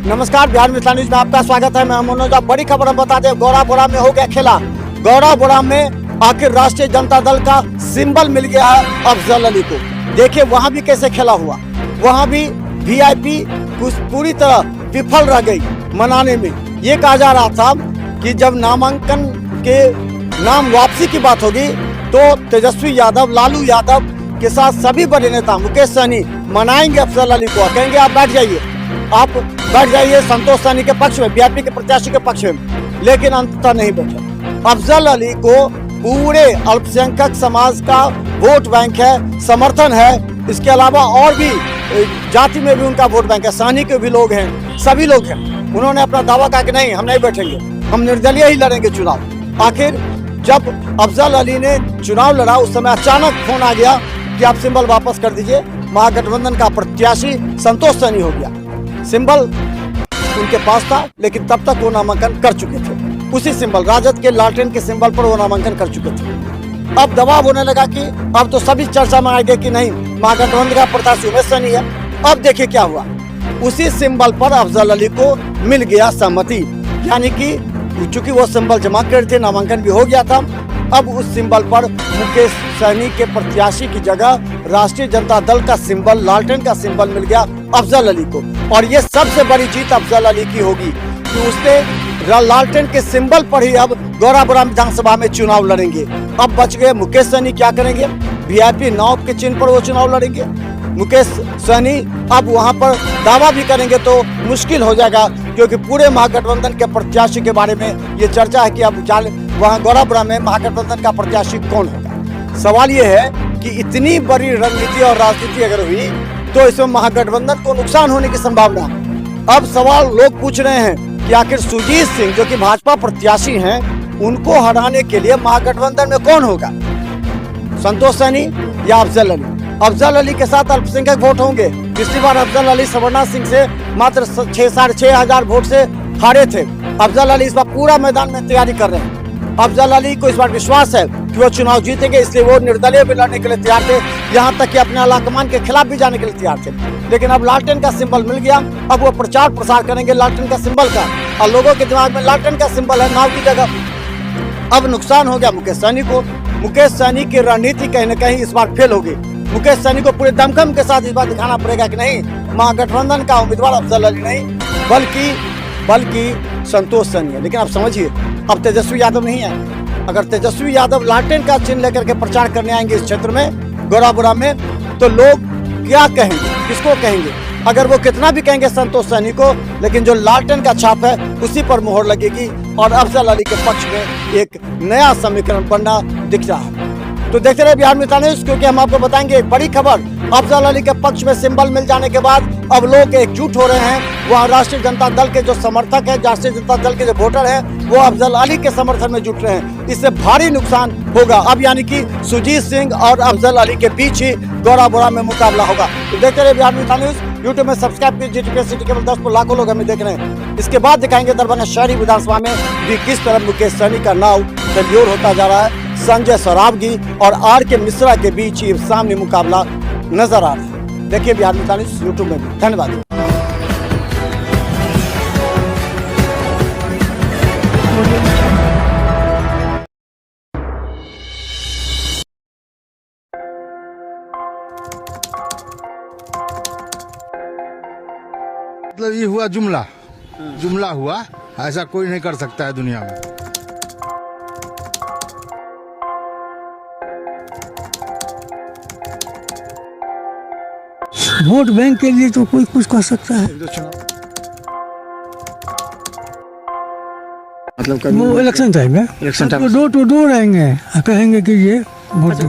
नमस्कार, बिहार मिथिला न्यूज में आपका स्वागत है। मैं मनोज। बड़ी खबर हम बता दें, गौराबोड़ा में हो गया खेला। गौराबोड़ा में आखिर राष्ट्रीय जनता दल का सिंबल मिल गया है अफजल अली को। देखिए वहां भी कैसे खेला हुआ। वहां भी वीआईपी कुछ पूरी तरह विफल रह गई मनाने में। ये कहा जा रहा था कि जब नामांकन के नाम वापसी की बात होगी तो तेजस्वी यादव, लालू यादव के साथ सभी बड़े नेता, मुकेश सहनी मनाएंगे अफजल अली को, कहेंगे आप बैठ जाइए संतोष सहनी के पक्ष में, वीआईपी के प्रत्याशी के पक्ष में। लेकिन अंततः नहीं बैठे। अफजल अली को पूरे अल्पसंख्यक समाज का वोट बैंक है, समर्थन है। इसके अलावा और भी जाति में भी उनका वोट बैंक है, सहनी के भी लोग हैं, सभी लोग हैं। उन्होंने अपना दावा कहा कि नहीं, हम नहीं बैठेंगे, हम निर्दलीय ही लड़ेंगे चुनाव। आखिर जब अफजल अली ने चुनाव लड़ा उस समय अचानक फोन आ गया कि आप सिंबल वापस कर दीजिए। महागठबंधन का प्रत्याशी संतोष सहनी हो गया। सिंबल उनके पास था, लेकिन तब तक वो नामांकन कर चुके थे। उसी सिंबल, राजद के लालटेन के सिंबल पर वो नामांकन कर चुके थे। अब दबाव होने लगा कि अब तो सभी चर्चा में आएंगे कि नहीं, महागठबंधन का प्रत्याशी उमेश सहनी है। अब देखिए क्या हुआ, उसी सिंबल पर अफजल अली को मिल गया सहमति। यानी कि चूंकि वो सिंबल जमा कर थे, नामांकन भी हो गया था। अब उस सिंबल पर मुकेश सहनी के प्रत्याशी की जगह राष्ट्रीय जनता दल का सिंबल, लालटेन का सिंबल मिल गया अफजल अली को। और ये सबसे बड़ी जीत अफजल अली की होगी कि उसने लालटेन के सिंबल पर ही अब गौराबोड़ा विधानसभा में चुनाव लड़ेंगे। अब बच गए मुकेश सहनी। क्या करेंगे? वीआईपी नाव के चिन्ह पर वो चुनाव लड़ेंगे। मुकेश सहनी अब वहां पर दावा भी करेंगे तो मुश्किल हो जाएगा, क्योंकि पूरे महागठबंधन के प्रत्याशी के बारे में ये चर्चा है कि अब वहां गौराबोड़ा में महागठबंधन का प्रत्याशी कौन होगा। सवाल ये है कि इतनी बड़ी रणनीति और राजनीति अगर हुई तो इसमें महागठबंधन को नुकसान होने की संभावना। अब सवाल लोग पूछ रहे हैं कि आखिर सुजीत सिंह जो कि भाजपा प्रत्याशी हैं, उनको हराने के लिए महागठबंधन में कौन होगा? संतोष सहनी या अफजल अली? अफजल अली के साथ अल्पसंख्यक वोट होंगे। पिछली बार अफजल अली सवर्णा सिंह से मात्र 6,500 वोट से हारे थे। अफजल अली इस बार पूरा मैदान में तैयारी कर रहे हैं। अफजल अली को इस बार विश्वास है कि वो चुनाव जीतेंगे, इसलिए वो निर्दलीय भी लड़ने के लिए तैयार थे। यहाँ तक कि अपने आलाकमान के खिलाफ भी जाने के लिए तैयार थे। लेकिन अब लालटेन का सिंबल मिल गया, अब वो प्रचार प्रसार करेंगे लालटेन का सिंबल का, और लोगों के दिमाग में लालटेन का सिंबल है नाव की जगह। अब नुकसान हो गया मुकेश सहनी को। मुकेश सहनी की रणनीति कहीं न कहीं इस बार फेल होगी। मुकेश सहनी को पूरे दमखम के साथ इस बार दिखाना पड़ेगा कि नहीं, महागठबंधन का उम्मीदवार अफजल अली नहीं बल्कि संतोष सहनी है। लेकिन आप समझिए, अब तेजस्वी यादव नहीं है। अगर तेजस्वी यादव लालटेन का चिन्ह लेकर के प्रचार करने आएंगे इस क्षेत्र में, गौराबोड़ा में, तो लोग क्या कहेंगे, किसको कहेंगे? अगर वो कितना भी कहेंगे संतोष सहनी को, लेकिन जो लालटेन का छाप है उसी पर मोहर लगेगी और अफजल अली के पक्ष में एक नया समीकरण बनना दिख रहा है। तो देखते रहे बिहार मिथिला न्यूज, क्योंकि हम आपको बताएंगे एक बड़ी खबर। अफजल अली के पक्ष में सिंबल मिल जाने के बाद अब लोग एकजुट हो रहे हैं। वहाँ राष्ट्रीय जनता दल के जो समर्थक है, राष्ट्रीय जनता दल के जो वोटर हैं, वो अफजल अली के समर्थन में जुट रहे हैं। इससे भारी नुकसान होगा। अब यानी कि सुजीत सिंह और अफजल अली के बीच ही गौराबोड़ा में मुकाबला होगा। तो देखते रहे बिहार मिथिला न्यूज। यूट्यूब में सब्सक्राइब कीजिए। GTPS सिटी केवल 10 पर लाखों लोग हमें देख रहे हैं। इसके बाद दिखाएंगे दरभंगा शहरी विधानसभा में भी किस तरह मुकेश सहनी का नाव फेल्योर होता जा रहा है। संजय सरावगी और RK मिश्रा के बीच ही सामने मुकाबला नजर आ रहा है। देखिए बिहार मिथिला न्यूज यूट्यूब में भी। धन्यवाद। मतलब ये हुआ जुमला हुआ, ऐसा कोई नहीं कर सकता है दुनिया में। वोट बैंक के लिए तो कोई कुछ कर सकता है। मतलब वो इलेक्शन टाइम है, डोर टू डोर आएंगे, कहेंगे कि ये वोट